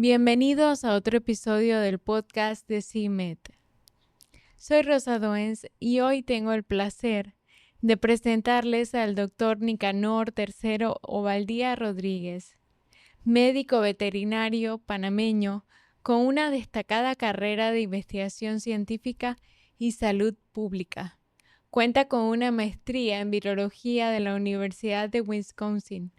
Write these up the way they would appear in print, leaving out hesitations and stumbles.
Bienvenidos a otro episodio del podcast de CIMED. Soy Rosa Doens y hoy tengo el placer de presentarles al doctor Nicanor III Ovaldía Rodríguez, médico veterinario panameño con una destacada carrera de investigación científica y salud pública. Cuenta con una maestría en virología de la Universidad de Wisconsin,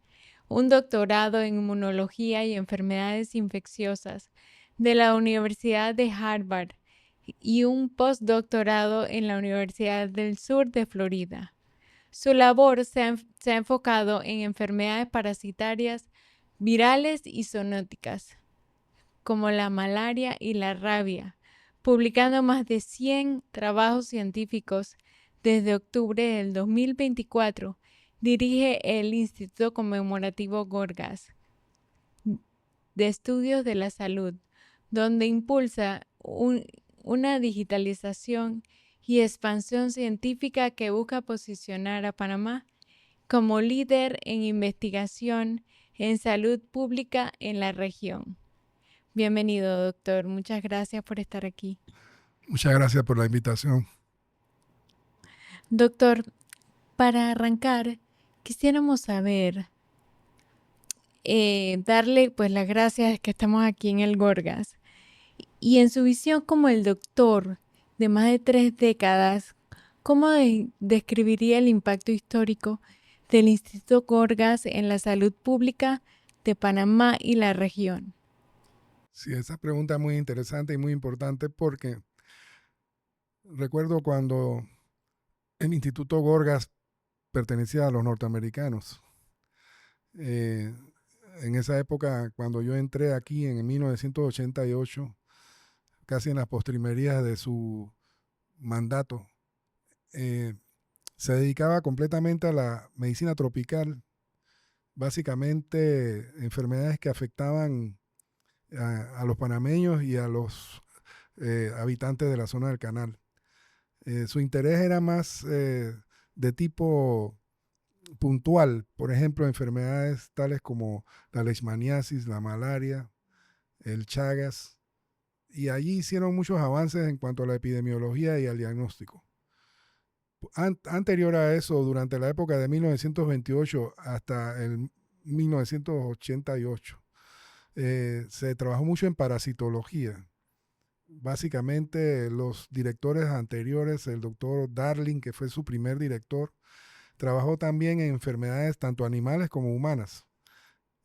un doctorado en inmunología y enfermedades infecciosas de la Universidad de Harvard y un postdoctorado en la Universidad del Sur de Florida. Su labor se ha enfocado en enfermedades parasitarias, virales y zoonóticas, como la malaria y la rabia, publicando más de 100 trabajos científicos. Desde octubre del 2024, dirige el Instituto Conmemorativo Gorgas de Estudios de la Salud, donde impulsa una digitalización y expansión científica que busca posicionar a Panamá como líder en investigación en salud pública en la región. Bienvenido, doctor. Muchas gracias por estar aquí. Muchas gracias por la invitación. Doctor, para arrancar, quisiéramos saber, darle pues las gracias que estamos aquí en el Gorgas. Y en su visión como el doctor de más de 3 décadas, ¿cómo describiría el impacto histórico del Instituto Gorgas en la salud pública de Panamá y la región? Sí, esa pregunta es muy interesante y muy importante porque recuerdo cuando el Instituto Gorgas pertenecía a los norteamericanos. En esa época, cuando yo entré aquí en 1988, casi en las postrimerías de su mandato, se dedicaba completamente a la medicina tropical, básicamente enfermedades que afectaban a los panameños y a los habitantes de la zona del canal. Su interés era más de tipo puntual, por ejemplo, enfermedades tales como la leishmaniasis, la malaria, el Chagas, y allí hicieron muchos avances en cuanto a la epidemiología y al diagnóstico. Anterior a eso, durante la época de 1928 hasta el 1988, se trabajó mucho en parasitología. Básicamente los directores anteriores, el doctor Darling, que fue su primer director, trabajó también en enfermedades tanto animales como humanas.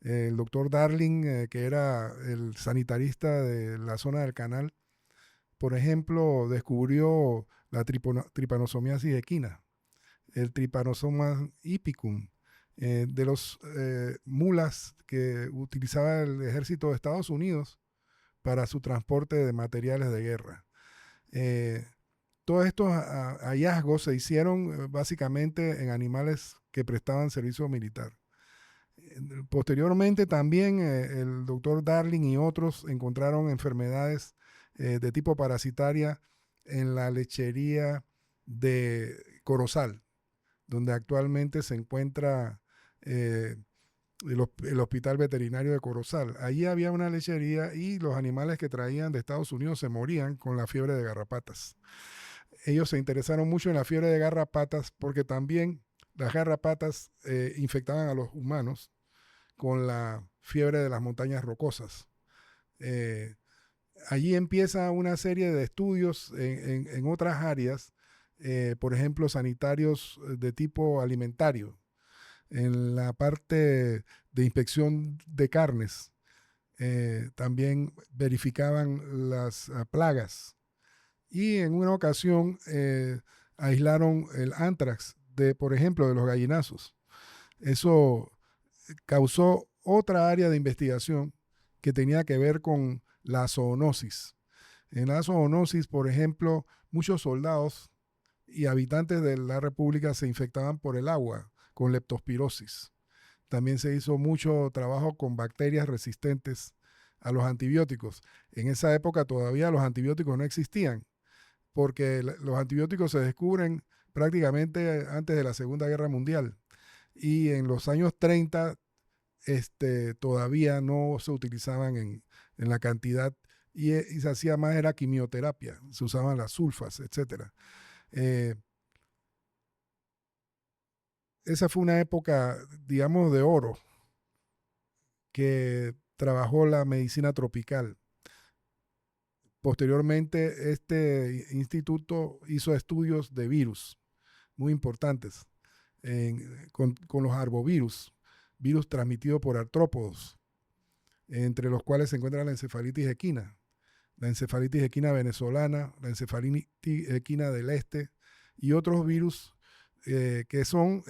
El doctor Darling, que era el sanitarista de la zona del canal, por ejemplo, descubrió la tripanosomiasis equina, el Trypanosoma hipicum, de los mulas que utilizaba el ejército de Estados Unidos para su transporte de materiales de guerra. Todos estos hallazgos se hicieron básicamente en animales que prestaban servicio militar. Posteriormente también el doctor Darling y otros encontraron enfermedades de tipo parasitaria en la lechería de Corozal, donde actualmente se encuentra el Hospital Veterinario de Corozal. Allí había una lechería y los animales que traían de Estados Unidos se morían con la fiebre de garrapatas. Ellos se interesaron mucho en la fiebre de garrapatas porque también las garrapatas infectaban a los humanos con la fiebre de las montañas rocosas. Eh, Allí empieza una serie de estudios en otras áreas, por ejemplo, sanitarios de tipo alimentario, en la parte de inspección de carnes. También verificaban las plagas y en una ocasión aislaron el anthrax, por ejemplo, de los gallinazos. Eso causó otra área de investigación que tenía que ver con la zoonosis. En la zoonosis, por ejemplo, muchos soldados y habitantes de la República se infectaban por el agua con leptospirosis. También se hizo mucho trabajo con bacterias resistentes a los antibióticos. En esa época todavía los antibióticos no existían, porque los antibióticos se descubren prácticamente antes de la Segunda Guerra Mundial. Y en los años 30 todavía no se utilizaban en la cantidad, y se hacía más, era quimioterapia, se usaban las sulfas, etc. Esa fue una época, digamos, de oro que trabajó la medicina tropical. Posteriormente, este instituto hizo estudios de virus muy importantes con los arbovirus, virus transmitidos por artrópodos, entre los cuales se encuentra la encefalitis equina, venezolana, la encefalitis equina del este y otros virus que son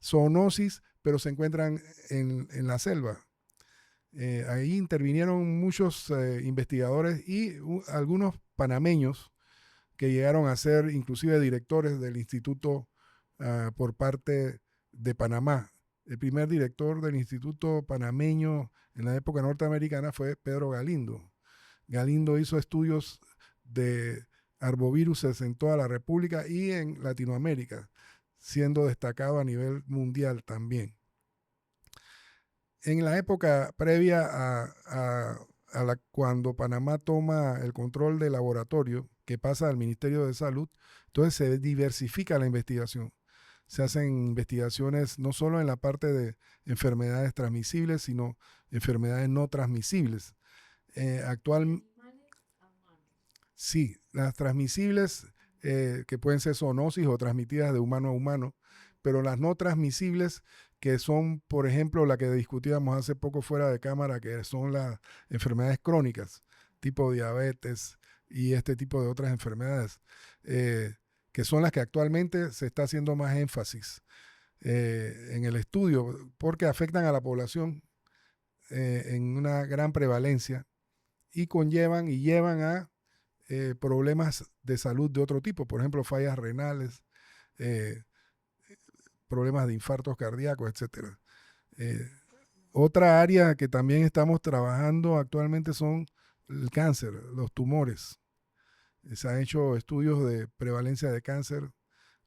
zoonosis, pero se encuentran en la selva. Ahí intervinieron muchos investigadores y algunos panameños que llegaron a ser inclusive directores del instituto por parte de Panamá. El primer director del instituto panameño en la época norteamericana fue Pedro Galindo. Galindo hizo estudios de arboviruses en toda la República y en Latinoamérica, siendo destacado a nivel mundial también. En la época previa cuando Panamá toma el control del laboratorio, que pasa al Ministerio de Salud, entonces se diversifica la investigación. Se hacen investigaciones no solo en la parte de enfermedades transmisibles, sino enfermedades no transmisibles. Sí, las transmisibles, que pueden ser zoonosis o transmitidas de humano a humano, pero las no transmisibles, que son, por ejemplo, la que discutíamos hace poco fuera de cámara, que son las enfermedades crónicas, tipo diabetes y este tipo de otras enfermedades, que son las que actualmente se está haciendo más énfasis en el estudio, porque afectan a la población en una gran prevalencia y llevan a problemas de salud de otro tipo, por ejemplo, fallas renales, problemas de infartos cardíacos, etc. Otra área que también estamos trabajando actualmente son el cáncer, los tumores. Se han hecho estudios de prevalencia de cáncer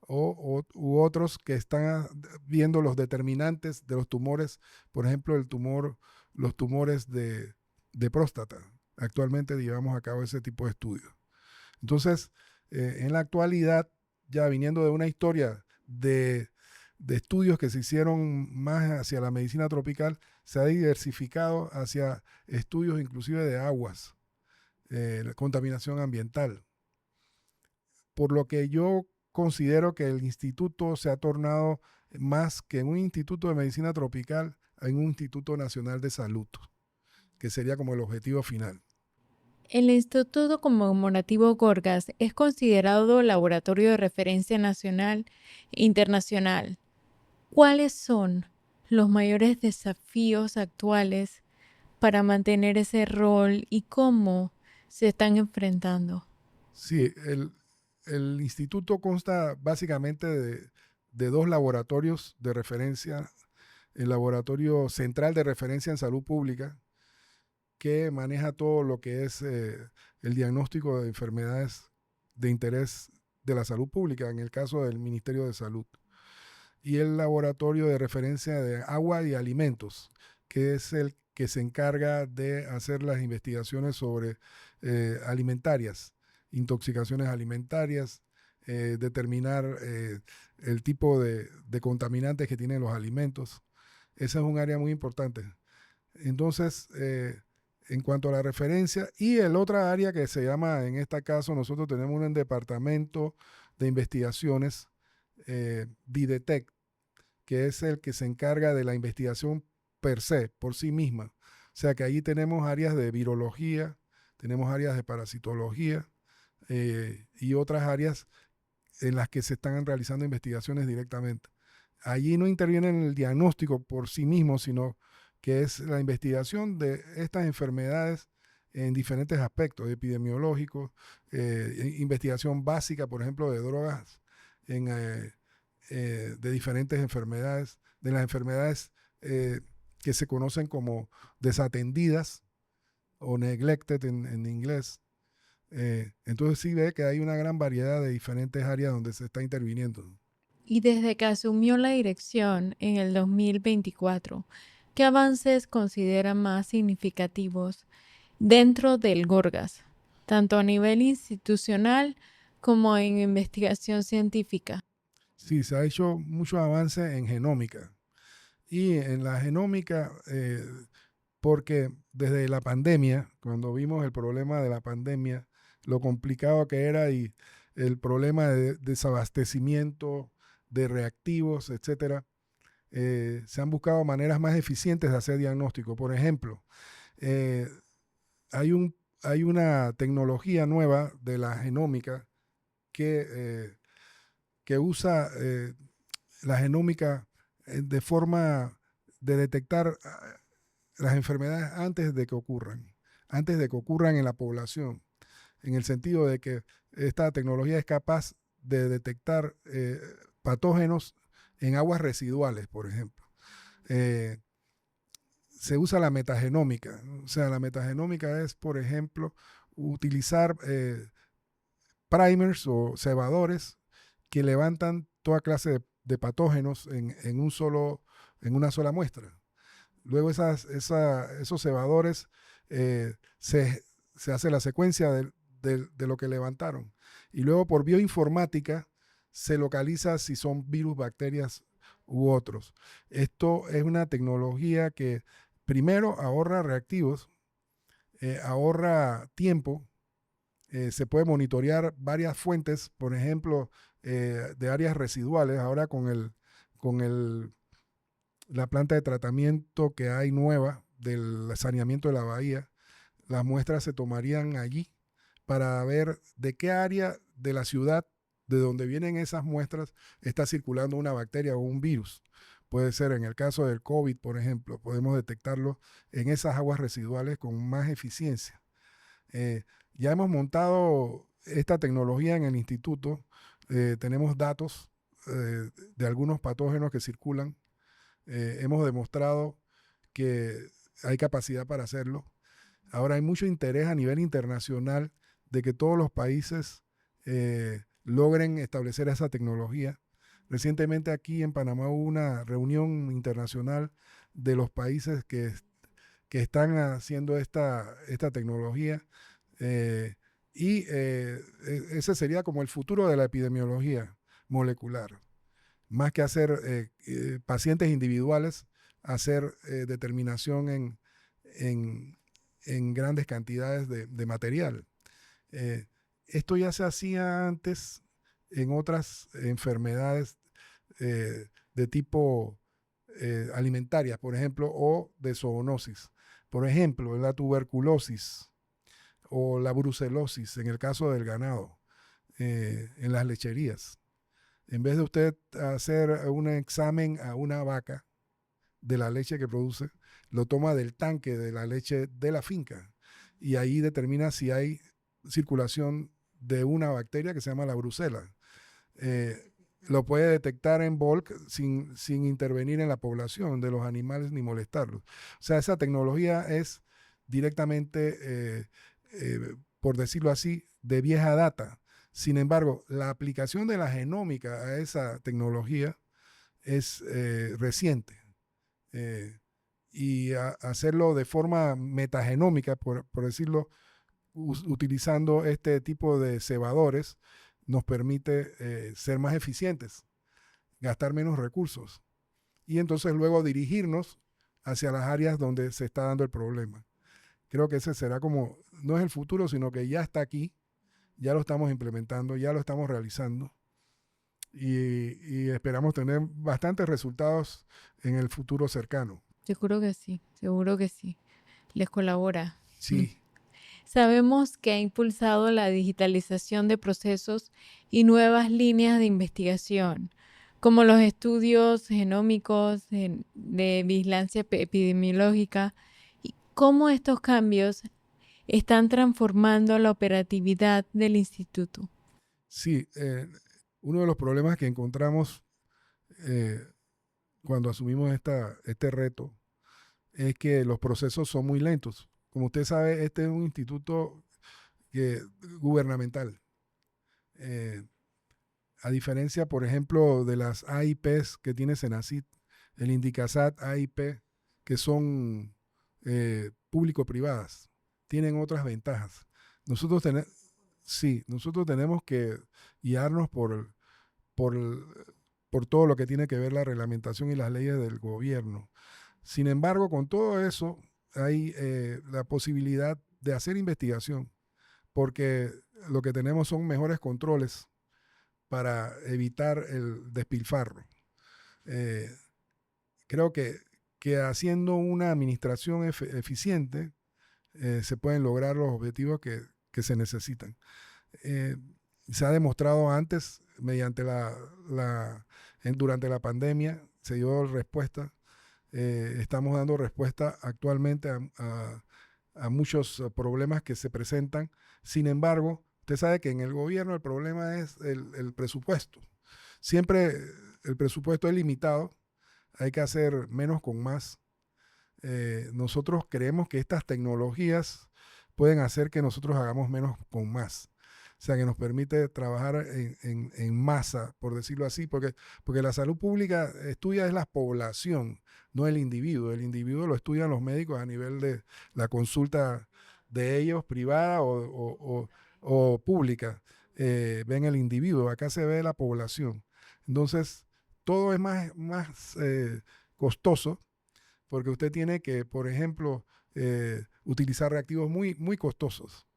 u otros que están viendo los determinantes de los tumores, por ejemplo, los tumores de próstata. Actualmente llevamos a cabo ese tipo de estudios. Entonces, en la actualidad, ya viniendo de una historia de estudios que se hicieron más hacia la medicina tropical, se ha diversificado hacia estudios inclusive de aguas, la contaminación ambiental. Por lo que yo considero que el instituto se ha tornado más que en un instituto de medicina tropical, en un instituto nacional de salud, que sería como el objetivo final. El Instituto Conmemorativo Gorgas es considerado laboratorio de referencia nacional e internacional. ¿Cuáles son los mayores desafíos actuales para mantener ese rol y cómo se están enfrentando? Sí, el instituto consta básicamente de dos laboratorios de referencia. El Laboratorio Central de Referencia en Salud Pública, que maneja todo lo que es el diagnóstico de enfermedades de interés de la salud pública, en el caso del Ministerio de Salud. Y el Laboratorio de Referencia de Agua y Alimentos, que es el que se encarga de hacer las investigaciones sobre alimentarias, intoxicaciones alimentarias, determinar el tipo de contaminantes que tienen los alimentos. Esa es un área muy importante. Entonces, en cuanto a la referencia, y el otra área que se llama, en este caso, nosotros tenemos un departamento de investigaciones, Videtec, que es el que se encarga de la investigación per se, por sí misma. O sea que allí tenemos áreas de virología, tenemos áreas de parasitología y otras áreas en las que se están realizando investigaciones directamente. Allí no interviene en el diagnóstico por sí mismo, sino que es la investigación de estas enfermedades en diferentes aspectos epidemiológicos, investigación básica, por ejemplo, de drogas, de diferentes enfermedades, de las enfermedades que se conocen como desatendidas o neglected en inglés. Entonces sí ve que hay una gran variedad de diferentes áreas donde se está interviniendo. Y desde que asumió la dirección en el 2024, ¿qué avances considera más significativos dentro del Gorgas, tanto a nivel institucional como en investigación científica. Sí, se ha hecho mucho avance en genómica. Y en la genómica, porque desde la pandemia, cuando vimos el problema de la pandemia, lo complicado que era y el problema de desabastecimiento de reactivos, etcétera, se han buscado maneras más eficientes de hacer diagnóstico. Por ejemplo, eh, hay, hay una tecnología nueva de la genómica que, que usa la genómica de forma de detectar las enfermedades antes de que ocurran en la población, en el sentido de que esta tecnología es capaz de detectar patógenos en aguas residuales, por ejemplo. Eh, Se usa la metagenómica. O sea, la metagenómica es, por ejemplo, utilizar primers o cebadores que levantan toda clase de patógenos en una sola muestra. Luego esos cebadores eh, se, se hace la secuencia de lo que levantaron. Y luego por bioinformática se localiza si son virus, bacterias u otros. Esto es una tecnología que primero ahorra reactivos, ahorra tiempo, se puede monitorear varias fuentes, por ejemplo, de áreas residuales. Ahora con la planta de tratamiento que hay nueva del saneamiento de la bahía, las muestras se tomarían allí para ver de qué área de la ciudad de donde vienen esas muestras está circulando una bacteria o un virus. Puede ser en el caso del COVID, por ejemplo, podemos detectarlo en esas aguas residuales con más eficiencia. Eh, ya hemos montado esta tecnología en el instituto, tenemos datos de algunos patógenos que circulan, hemos demostrado que hay capacidad para hacerlo. Ahora hay mucho interés a nivel internacional de que todos los países logren establecer esa tecnología. Recientemente aquí en Panamá hubo una reunión internacional de los países que están haciendo esta tecnología ese sería como el futuro de la epidemiología molecular. Más que hacer pacientes individuales, hacer determinación en, en grandes cantidades de material. Eh, Esto ya se hacía antes en otras enfermedades de tipo alimentarias, por ejemplo, o de zoonosis. Por ejemplo, la tuberculosis o la brucelosis en el caso del ganado, en las lecherías. En vez de usted hacer un examen a una vaca de la leche que produce, lo toma del tanque de la leche de la finca y ahí determina si hay circulación de una bacteria que se llama la brucela. Lo puede detectar en bulk sin intervenir en la población de los animales ni molestarlos. O sea, esa tecnología es directamente, por decirlo así, de vieja data. Sin embargo, la aplicación de la genómica a esa tecnología es reciente. Y hacerlo de forma metagenómica, por decirlo, utilizando este tipo de cebadores, nos permite ser más eficientes, gastar menos recursos y entonces luego dirigirnos hacia las áreas donde se está dando el problema. Creo que ese será como, no es el futuro, sino que ya está aquí, ya lo estamos implementando, ya lo estamos realizando y esperamos tener bastantes resultados en el futuro cercano. Seguro que sí. Les colabora. Sí. Sabemos que ha impulsado la digitalización de procesos y nuevas líneas de investigación, como los estudios genómicos de vigilancia epidemiológica, y cómo estos cambios están transformando la operatividad del instituto. Sí, uno de los problemas que encontramos eh, cuando asumimos este reto es que los procesos son muy lentos. Como usted sabe, este es un instituto gubernamental. Eh, a diferencia, por ejemplo, de las AIPs que tiene Senacit, el Indicasat AIP, que son público-privadas, tienen otras ventajas. Nosotros tenemos que guiarnos por, por todo lo que tiene que ver la reglamentación y las leyes del gobierno. Sin embargo, con todo eso, hay la posibilidad de hacer investigación, porque lo que tenemos son mejores controles para evitar el despilfarro. Creo que haciendo una administración eficiente se pueden lograr los objetivos que se necesitan. Se ha demostrado antes, durante la pandemia, se dio respuesta. Estamos dando respuesta actualmente a muchos problemas que se presentan. Sin embargo, usted sabe que en el gobierno el problema es el presupuesto. Siempre el presupuesto es limitado, hay que hacer menos con más. Nosotros creemos que estas tecnologías pueden hacer que nosotros hagamos menos con más. O sea, que nos permite trabajar en masa, por decirlo así, porque la salud pública estudia es la población, no el individuo. El individuo lo estudian los médicos a nivel de la consulta de ellos, privada o pública. Ven el individuo, acá se ve la población. Entonces, todo es más costoso, porque usted tiene que, por ejemplo, utilizar reactivos muy, muy costosos.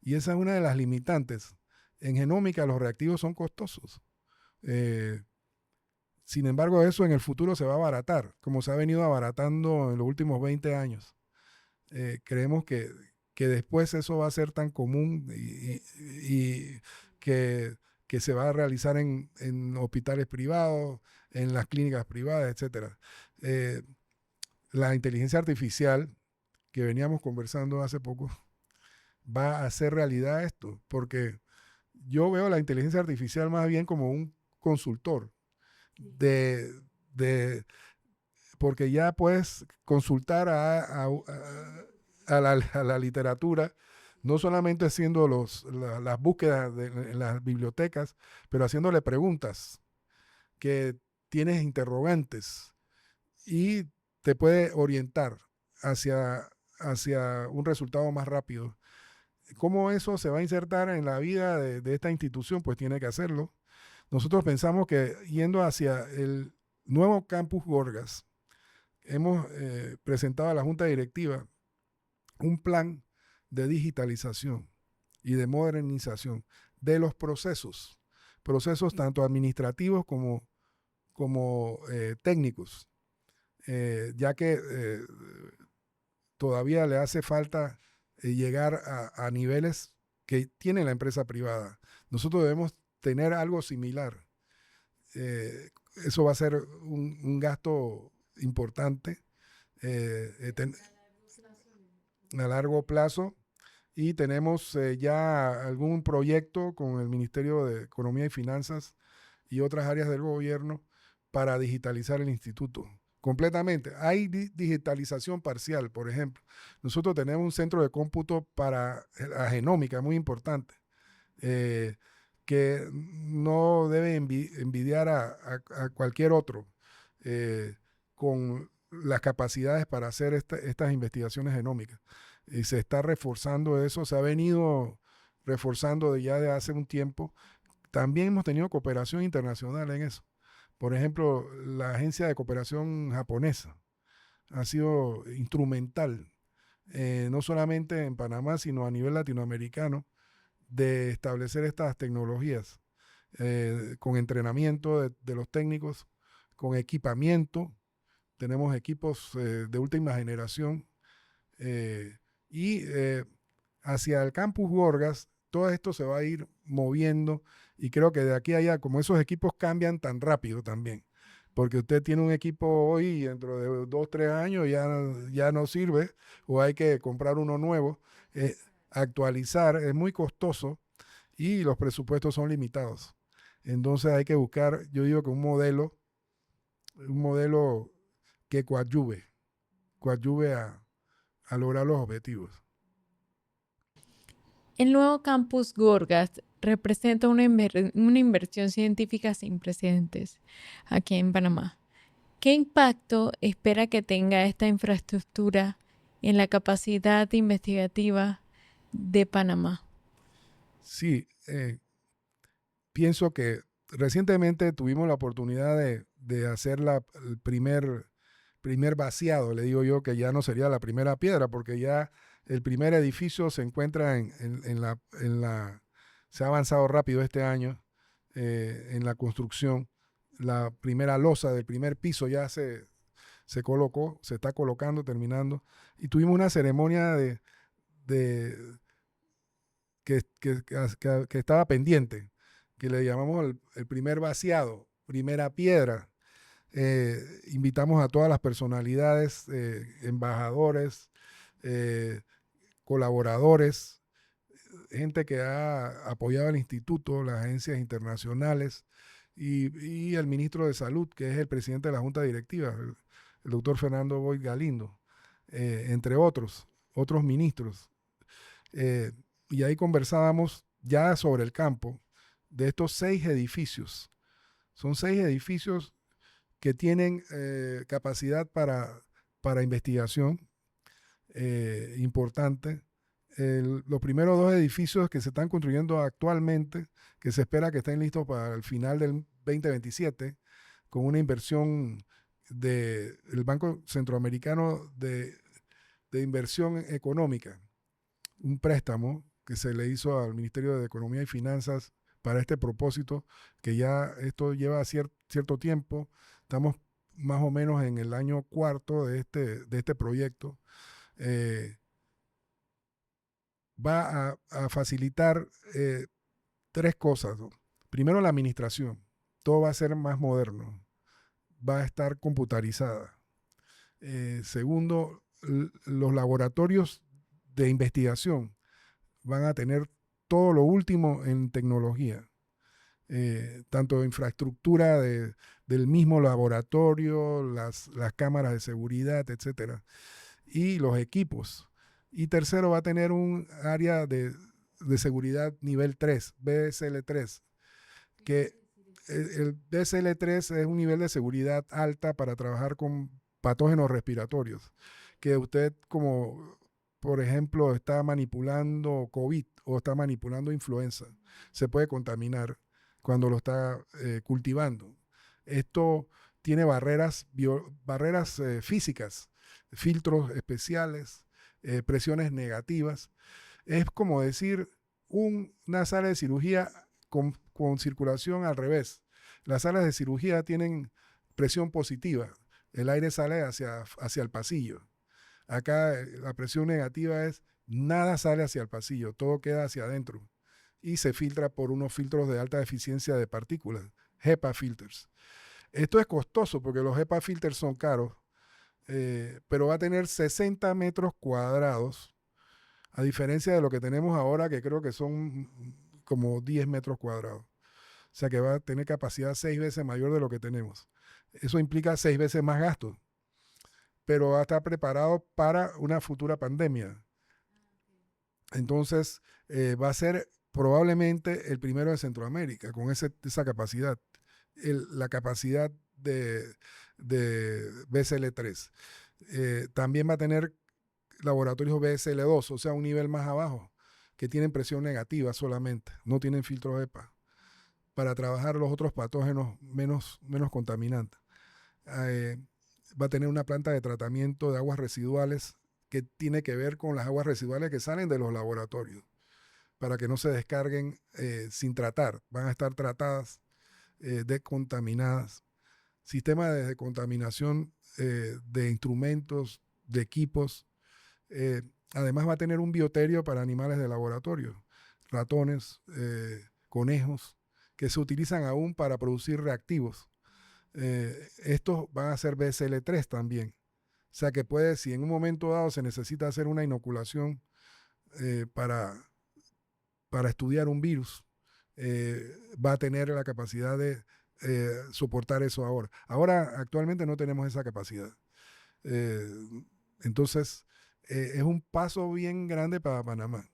Y esa es una de las limitantes. En genómica los reactivos son costosos. Sin embargo, eso en el futuro se va a abaratar, como se ha venido abaratando en los últimos 20 años. Creemos que después eso va a ser tan común y que se va a realizar en hospitales privados, en las clínicas privadas, etc. La inteligencia artificial, que veníamos conversando hace poco, va a hacer realidad esto, porque yo veo la inteligencia artificial más bien como un consultor, porque ya puedes consultar a la literatura, no solamente haciendo las búsquedas en las bibliotecas, pero haciéndole preguntas, que tienes interrogantes y te puede orientar hacia un resultado más rápido. ¿Cómo eso se va a insertar en la vida de esta institución? Pues tiene que hacerlo. Nosotros pensamos que yendo hacia el nuevo campus Gorgas, hemos presentado a la Junta Directiva un plan de digitalización y de modernización de los procesos tanto administrativos como técnicos, ya que todavía le hace falta llegar a niveles que tiene la empresa privada. Nosotros debemos tener algo similar. Eso va a ser un gasto importante a largo plazo, y tenemos ya algún proyecto con el Ministerio de Economía y Finanzas y otras áreas del gobierno para digitalizar el instituto completamente. Hay digitalización parcial, por ejemplo. Nosotros tenemos un centro de cómputo para la genómica muy importante, que no debe envidiar a cualquier otro con las capacidades para hacer estas investigaciones genómicas. Y se está reforzando eso, se ha venido reforzando ya de hace un tiempo. También hemos tenido cooperación internacional en eso. Por ejemplo, la Agencia de Cooperación Japonesa ha sido instrumental, no solamente en Panamá, sino a nivel latinoamericano, de establecer estas tecnologías con entrenamiento de los técnicos, con equipamiento. Tenemos equipos de última generación y hacia el campus Gorgas todo esto se va a ir moviendo, y creo que de aquí a allá, como esos equipos cambian tan rápido también, porque usted tiene un equipo hoy y dentro de 2, 3 años ya no sirve, o hay que comprar uno nuevo, actualizar es muy costoso y los presupuestos son limitados. Entonces hay que buscar, yo digo que un modelo que coadyuve a lograr los objetivos. El nuevo campus Gorgas representa una inversión científica sin precedentes aquí en Panamá. ¿Qué impacto espera que tenga esta infraestructura en la capacidad investigativa de Panamá? Sí, pienso que recientemente tuvimos la oportunidad de hacer el primer vaciado, le digo yo, que ya no sería la primera piedra, porque ya el primer edificio se encuentra se ha avanzado rápido este año en la construcción. La primera losa del primer piso ya se colocó, se está colocando, terminando, y tuvimos una ceremonia de que estaba pendiente, que le llamamos el primer vaciado, primera piedra. Invitamos a todas las personalidades, embajadores, eh, colaboradores, gente que ha apoyado al instituto, las agencias internacionales y el ministro de Salud, que es el presidente de la Junta Directiva, el doctor Fernando Boyd Galindo, entre otros ministros. Eh, y ahí conversábamos ya sobre el campo de estos 6 edificios. Son 6 edificios que tienen capacidad para investigación importante. Los primeros 2 edificios que se están construyendo actualmente, que se espera que estén listos para el final del 2027, con una inversión del Banco Centroamericano de Inversión Económica, un préstamo que se le hizo al Ministerio de Economía y Finanzas para este propósito, que ya esto lleva cierto tiempo. Estamos más o menos en el año cuarto de este proyecto. Va a facilitar 3 cosas, ¿no? Primero, la administración. Todo va a ser más moderno. Va a estar computarizada. Segundo, los laboratorios de investigación van a tener todo lo último en tecnología, tanto infraestructura del mismo laboratorio, las cámaras de seguridad, etcétera, y los equipos. Y tercero, va a tener un área de seguridad nivel 3, BSL3, que el BSL3 es un nivel de seguridad alta para trabajar con patógenos respiratorios, que usted como, por ejemplo, está manipulando COVID o está manipulando influenza, se puede contaminar cuando lo está cultivando. Esto tiene barreras físicas, filtros especiales, presiones negativas. Es como decir una sala de cirugía con circulación al revés. Las salas de cirugía tienen presión positiva, el aire sale hacia el pasillo. Acá la presión negativa es nada sale hacia el pasillo, todo queda hacia adentro y se filtra por unos filtros de alta eficiencia de partículas, HEPA filters. Esto es costoso porque los HEPA filters son caros, pero va a tener 60 metros cuadrados, a diferencia de lo que tenemos ahora, que creo que son como 10 metros cuadrados. O sea que va a tener capacidad 6 veces mayor de lo que tenemos. Eso implica 6 veces más gastos, pero va a estar preparado para una futura pandemia. Entonces, va a ser probablemente el primero de Centroamérica con esa capacidad, la capacidad de BSL3. También va a tener laboratorios BSL2, o sea, un nivel más abajo, que tienen presión negativa solamente, no tienen filtros EPA, para trabajar los otros patógenos menos contaminantes. Va a tener una planta de tratamiento de aguas residuales que tiene que ver con las aguas residuales que salen de los laboratorios, para que no se descarguen sin tratar, van a estar tratadas, descontaminadas. Sistema de descontaminación de instrumentos, de equipos. Además va a tener un bioterio para animales de laboratorio, ratones, conejos, que se utilizan aún para producir reactivos. Estos van a ser BSL3 también. O sea que si en un momento dado se necesita hacer una inoculación para estudiar un virus, va a tener la capacidad de soportar eso ahora. Ahora, actualmente no tenemos esa capacidad. Entonces, es un paso bien grande para Panamá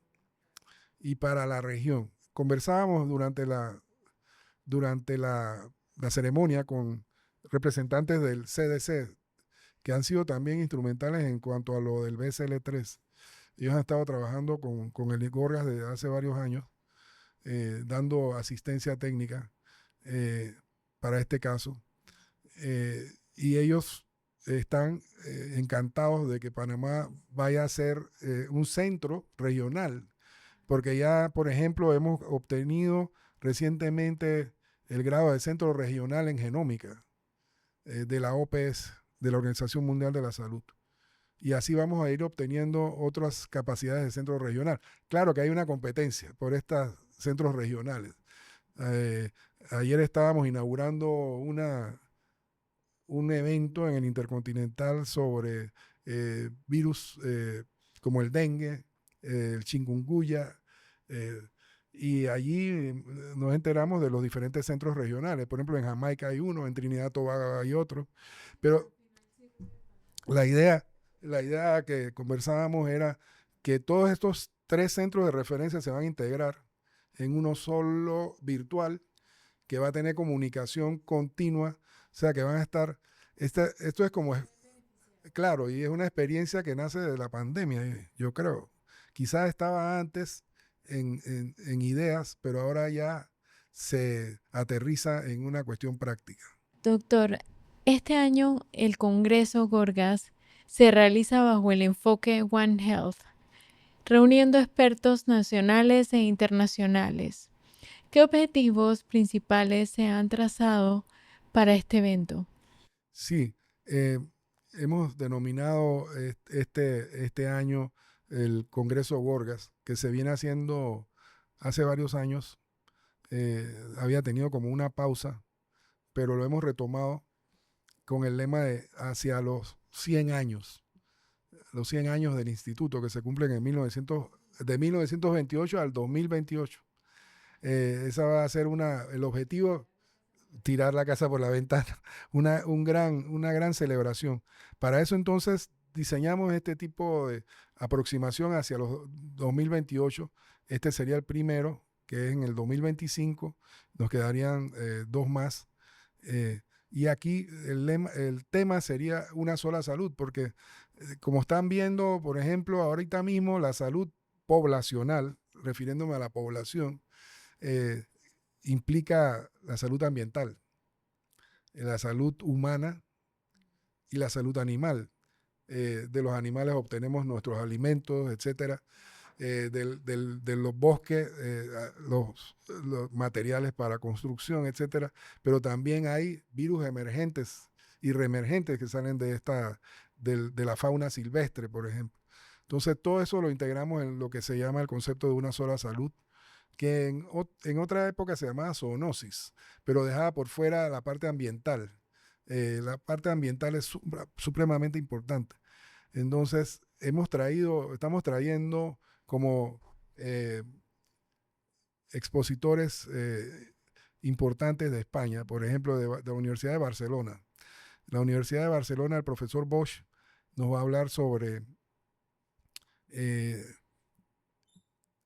y para la región. Conversábamos durante la ceremonia con representantes del CDC, que han sido también instrumentales en cuanto a lo del BSL3. Ellos han estado trabajando con el Gorgas desde hace varios años, dando asistencia técnica para este caso. Y ellos están encantados de que Panamá vaya a ser un centro regional, porque ya, por ejemplo, hemos obtenido recientemente el grado de centro regional en genómica de la OPS, de la Organización Mundial de la Salud. Y así vamos a ir obteniendo otras capacidades de centro regional. Claro que hay una competencia por estos centros regionales. Eh, Ayer estábamos inaugurando un evento en el Intercontinental sobre virus como el dengue, el chikungunya, eh, y allí nos enteramos de los diferentes centros regionales. Por ejemplo, en Jamaica hay uno, en Trinidad y Tobago hay otro. Pero la idea que conversábamos era que todos estos 3 centros de referencia se van a integrar en uno solo virtual que va a tener comunicación continua, o sea que van a estar, esto es como, claro, y es una experiencia que nace de la pandemia, yo creo. Quizás estaba antes en ideas, pero ahora ya se aterriza en una cuestión práctica. Doctor, este año el Congreso Gorgas se realiza bajo el enfoque One Health, reuniendo expertos nacionales e internacionales. ¿Qué objetivos principales se han trazado para este evento? Sí, hemos denominado este año el Congreso Gorgas, que se viene haciendo hace varios años. Había tenido como una pausa, pero lo hemos retomado con el lema de hacia los 100 años del instituto que se cumplen de 1928 al 2028. Esa va a ser el objetivo, tirar la casa por la ventana, una gran celebración. Para eso entonces diseñamos este tipo de aproximación hacia los 2028. Este sería el primero, que es en el 2025. Nos quedarían 2 más. Y aquí el tema sería una sola salud, porque como están viendo, por ejemplo, ahorita mismo la salud poblacional, refiriéndome a la población, eh, implica la salud ambiental, la salud humana y la salud animal. De los animales obtenemos nuestros alimentos, etcétera. De los bosques, los materiales para construcción, etcétera. Pero también hay virus emergentes y reemergentes que salen de la fauna silvestre, por ejemplo. Entonces, todo eso lo integramos en lo que se llama el concepto de una sola salud, que en otra época se llamaba zoonosis, pero dejaba por fuera la parte ambiental. La parte ambiental es supremamente importante. Entonces, estamos trayendo como expositores importantes de España, por ejemplo, de la Universidad de Barcelona. La Universidad de Barcelona, el profesor Bosch nos va a hablar sobre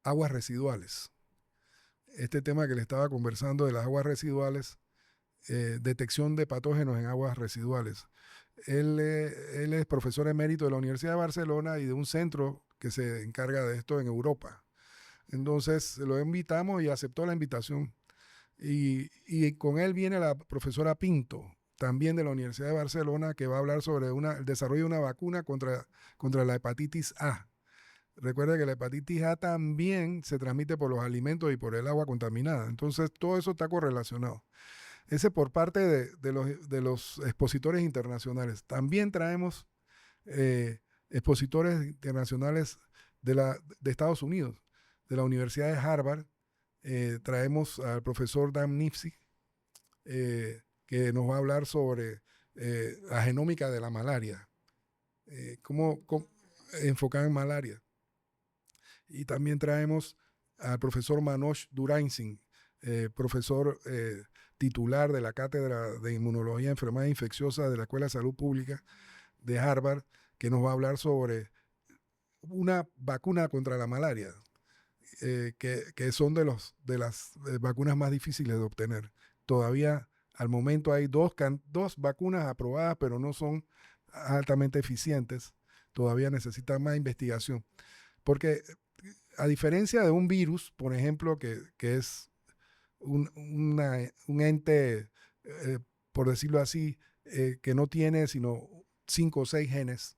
aguas residuales. Este tema que le estaba conversando de las aguas residuales, detección de patógenos en aguas residuales. Él es profesor emérito de la Universidad de Barcelona y de un centro que se encarga de esto en Europa. Entonces lo invitamos y aceptó la invitación. Y con él viene la profesora Pinto, también de la Universidad de Barcelona, que va a hablar sobre el desarrollo de una vacuna contra la hepatitis A. Recuerda que la hepatitis A también se transmite por los alimentos y por el agua contaminada. Entonces todo eso está correlacionado. Ese por parte de los expositores internacionales. También traemos expositores internacionales de Estados Unidos, de la Universidad de Harvard. Traemos al profesor Dan Nipsey, que nos va a hablar sobre la genómica de la malaria, cómo enfocar en malaria. Y también traemos al profesor Manoj Durain Singh, profesor titular de la Cátedra de Inmunología y Enfermedades Infecciosas de la Escuela de Salud Pública de Harvard, que nos va a hablar sobre una vacuna contra la malaria, que son de las vacunas más difíciles de obtener. Todavía al momento hay dos vacunas aprobadas, pero no son altamente eficientes. Todavía necesitan más investigación. Porque a diferencia de un virus, por ejemplo, que es un ente, por decirlo así, que no tiene sino 5 o 6 genes,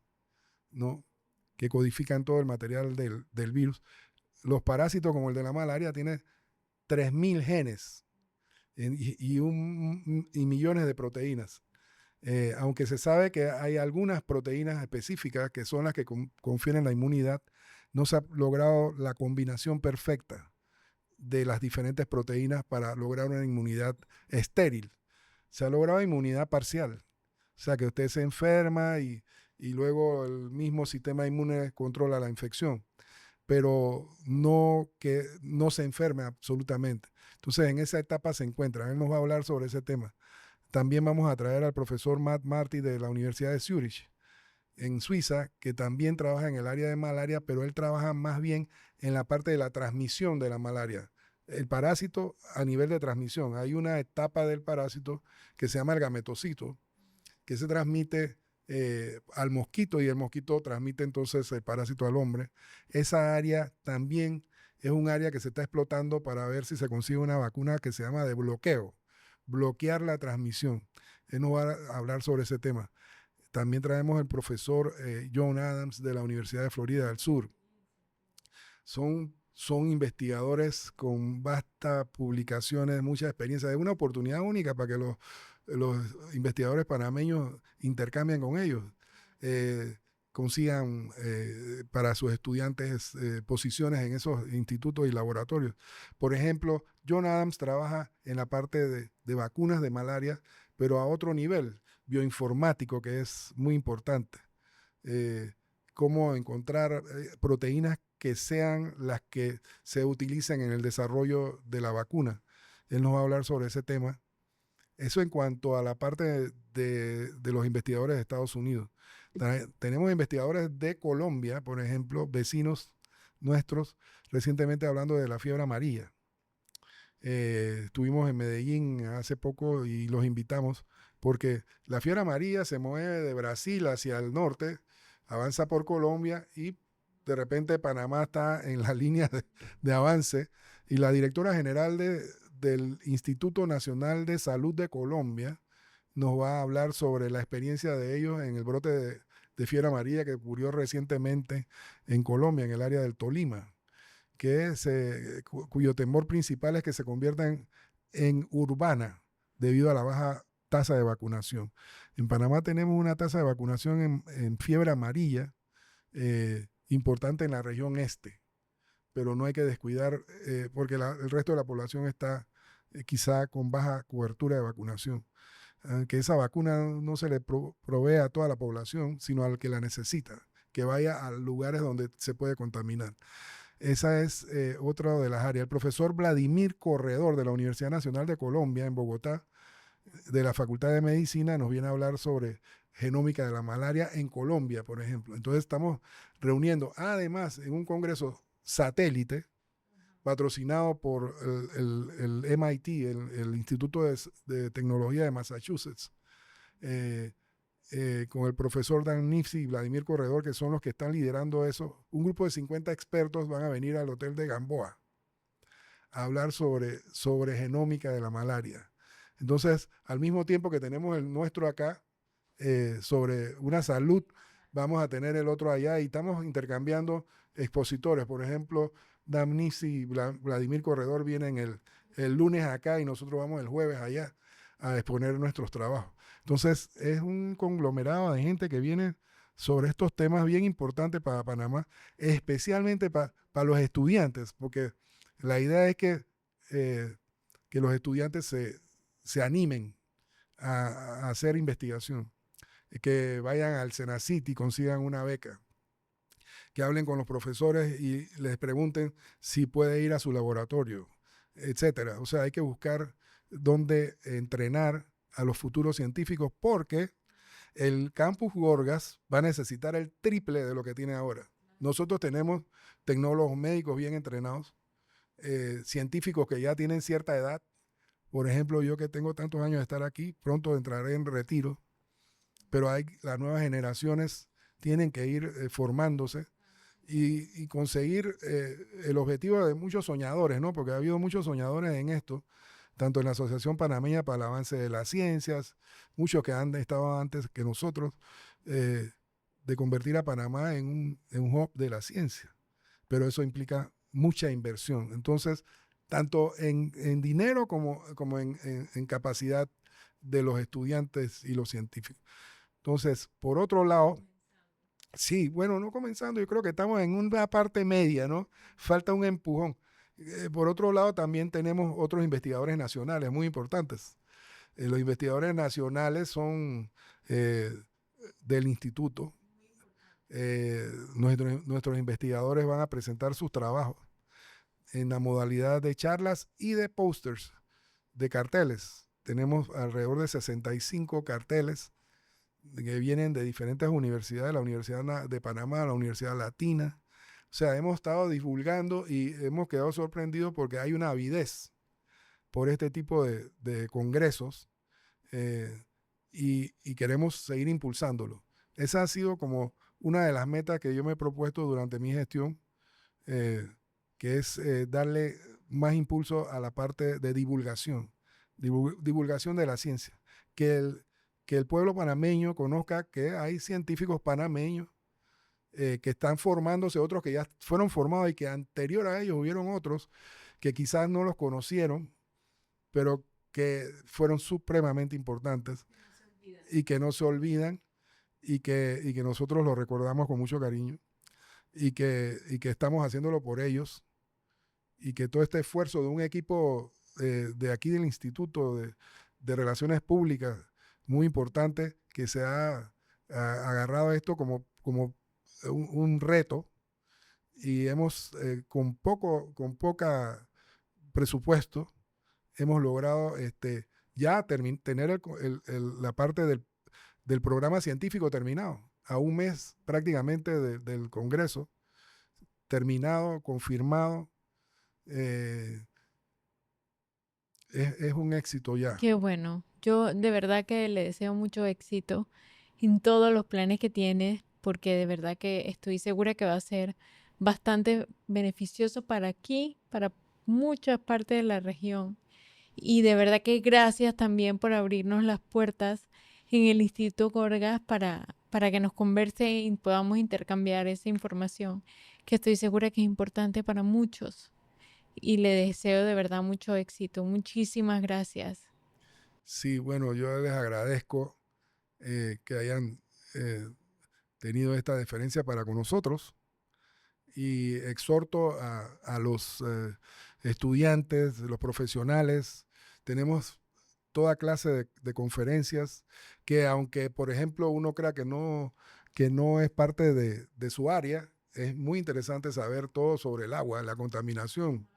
¿no? Que codifican todo el material del virus. Los parásitos, como el de la malaria, tienen 3.000 genes y millones de proteínas. Aunque se sabe que hay algunas proteínas específicas que son las que confieren la inmunidad, no se ha logrado la combinación perfecta de las diferentes proteínas para lograr una inmunidad estéril. Se ha logrado inmunidad parcial, o sea que usted se enferma y luego el mismo sistema inmune controla la infección, pero no que no se enferme absolutamente. Entonces en esa etapa se encuentra. Él nos va a hablar sobre ese tema. También vamos a traer al profesor Matt Marty de la Universidad de Zurich, en Suiza, que también trabaja en el área de malaria, pero él trabaja más bien en la parte de la transmisión de la malaria. El parásito a nivel de transmisión. Hay una etapa del parásito que se llama el gametocito, que se transmite al mosquito y el mosquito transmite entonces el parásito al hombre. Esa área también es un área que se está explotando para ver si se consigue una vacuna que se llama de bloqueo, bloquear la transmisión. Él nos va a hablar sobre ese tema. También traemos el profesor John Adams de la Universidad de Florida del Sur. Son investigadores con vastas publicaciones, mucha experiencia. Es una oportunidad única para que los investigadores panameños intercambien con ellos, consigan para sus estudiantes posiciones en esos institutos y laboratorios. Por ejemplo, John Adams trabaja en la parte de vacunas de malaria, pero a otro nivel, bioinformático, que es muy importante. Cómo encontrar proteínas que sean las que se utilicen en el desarrollo de la vacuna. Él nos va a hablar sobre ese tema. Eso en cuanto a la parte de los investigadores de Estados Unidos. Tenemos investigadores de Colombia, por ejemplo, vecinos nuestros, recientemente hablando de la fiebre amarilla. Estuvimos en Medellín hace poco y los invitamos porque la fiebre amarilla se mueve de Brasil hacia el norte, avanza por Colombia y de repente Panamá está en la línea de avance y la directora general del Instituto Nacional de Salud de Colombia nos va a hablar sobre la experiencia de ellos en el brote de fiebre amarilla que ocurrió recientemente en Colombia, en el área del Tolima, cuyo temor principal es que se conviertan en urbana debido a la baja tasa de vacunación. En Panamá tenemos una tasa de vacunación en fiebre amarilla importante en la región este, pero no hay que descuidar porque el resto de la población está quizá con baja cobertura de vacunación. Que esa vacuna no se le provee a toda la población, sino al que la necesita, que vaya a lugares donde se puede contaminar. Esa es otra de las áreas. El profesor Vladimir Corredor de la Universidad Nacional de Colombia en Bogotá, de la Facultad de Medicina, nos viene a hablar sobre genómica de la malaria en Colombia, por ejemplo. Entonces estamos reuniendo, además, en un congreso satélite, patrocinado por el MIT, el Instituto de Tecnología de Massachusetts, con el profesor Dan Nifty y Vladimir Corredor, que son los que están liderando eso. Un grupo de 50 expertos van a venir al Hotel de Gamboa a hablar sobre genómica de la malaria. Entonces, al mismo tiempo que tenemos el nuestro acá, sobre una salud, vamos a tener el otro allá y estamos intercambiando expositores. Por ejemplo, Dan Nifty y Vladimir Corredor vienen el lunes acá y nosotros vamos el jueves allá a exponer nuestros trabajos. Entonces, es un conglomerado de gente que viene sobre estos temas bien importantes para Panamá, especialmente para los estudiantes, porque la idea es que los estudiantes se animen a hacer investigación, que vayan al Senacit y consigan una beca, que hablen con los profesores y les pregunten si puede ir a su laboratorio, etcétera. O sea, hay que buscar dónde entrenar a los futuros científicos porque el campus Gorgas va a necesitar el triple de lo que tiene ahora. Nosotros tenemos tecnólogos médicos bien entrenados, científicos que ya tienen cierta edad. Por ejemplo, yo que tengo tantos años de estar aquí, pronto entraré en retiro, pero las nuevas generaciones tienen que ir formándose y conseguir el objetivo de muchos soñadores, ¿no? Porque ha habido muchos soñadores en esto, tanto en la Asociación Panameña para el Avance de las Ciencias, muchos que han estado antes que nosotros, eh, de convertir a Panamá en un hub de la ciencia. Pero eso implica mucha inversión. Entonces, tanto en dinero como en capacidad de los estudiantes y los científicos. Entonces, por otro lado, sí, bueno, no comenzando, yo creo que estamos en una parte media, ¿no? Falta un empujón. Por otro lado, también tenemos otros investigadores nacionales muy importantes. Los investigadores nacionales son eh, del instituto. Nuestros investigadores van a presentar sus trabajos en la modalidad de charlas y de posters, de carteles. Tenemos alrededor de 65 carteles que vienen de diferentes universidades, la Universidad de Panamá, la Universidad Latina. O sea, hemos estado divulgando y hemos quedado sorprendidos porque hay una avidez por este tipo de congresos y queremos seguir impulsándolo. Esa ha sido como una de las metas que yo me he propuesto durante mi gestión, que es darle más impulso a la parte de divulgación, divulgación de la ciencia, que el pueblo panameño conozca que hay científicos panameños que están formándose, otros que ya fueron formados y que anterior a ellos hubieron otros que quizás no los conocieron, pero que fueron supremamente importantes y que no se olvidan y que nosotros los recordamos con mucho cariño y que estamos haciéndolo por ellos y que todo este esfuerzo de un equipo de aquí del Instituto de Relaciones Públicas muy importante que se ha agarrado a esto como un reto y hemos con poca presupuesto hemos logrado ya tener la parte del programa científico terminado, a un mes prácticamente del Congreso, terminado, confirmado. Es un éxito ya. Qué bueno. Yo de verdad que le deseo mucho éxito en todos los planes que tiene, porque de verdad que estoy segura que va a ser bastante beneficioso para aquí, para muchas partes de la región. Y de verdad que gracias también por abrirnos las puertas en el Instituto Gorgas para que nos converse y podamos intercambiar esa información, que estoy segura que es importante para muchos. Y le deseo de verdad mucho éxito. Muchísimas gracias. Sí, bueno, yo les agradezco que hayan tenido esta deferencia para con nosotros y exhorto a los estudiantes, los profesionales. Tenemos toda clase de conferencias que aunque, por ejemplo, uno crea que no es parte de su área, es muy interesante saber todo sobre el agua, la contaminación.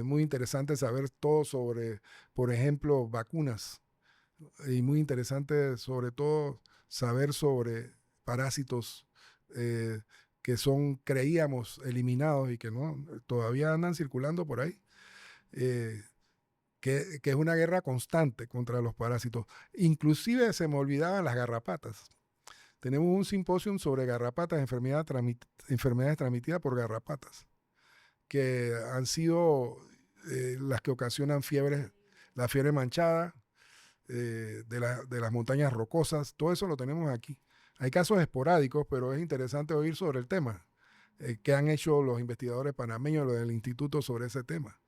Muy interesante saber todo sobre, por ejemplo, vacunas. Y muy interesante sobre todo saber sobre parásitos que creíamos eliminados y que no, todavía andan circulando por ahí. Eh, que es una guerra constante contra los parásitos. Inclusive se me olvidaban las garrapatas. Tenemos un simposio sobre garrapatas, enfermedades transmitidas por garrapatas, que han sido las que ocasionan fiebres, la fiebre manchada, de las montañas rocosas, todo eso lo tenemos aquí. Hay casos esporádicos, pero es interesante oír sobre el tema, que han hecho los investigadores panameños, los del instituto sobre ese tema.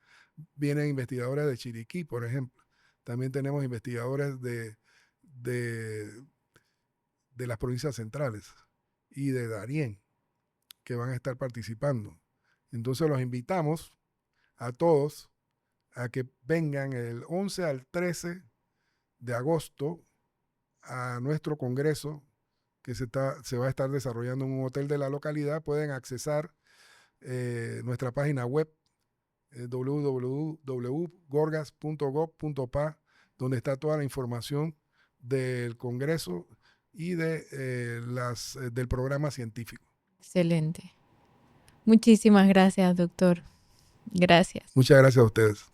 Vienen investigadores de Chiriquí, por ejemplo. También tenemos investigadores de, de las provincias centrales y de Darién, que van a estar participando. Entonces los invitamos a todos a que vengan el 11 al 13 de agosto a nuestro congreso que se va a estar desarrollando en un hotel de la localidad. Pueden accesar nuestra página web www.gorgas.gov.pa, donde está toda la información del congreso y del programa científico. Excelente. Muchísimas gracias, doctor. Gracias. Muchas gracias a ustedes.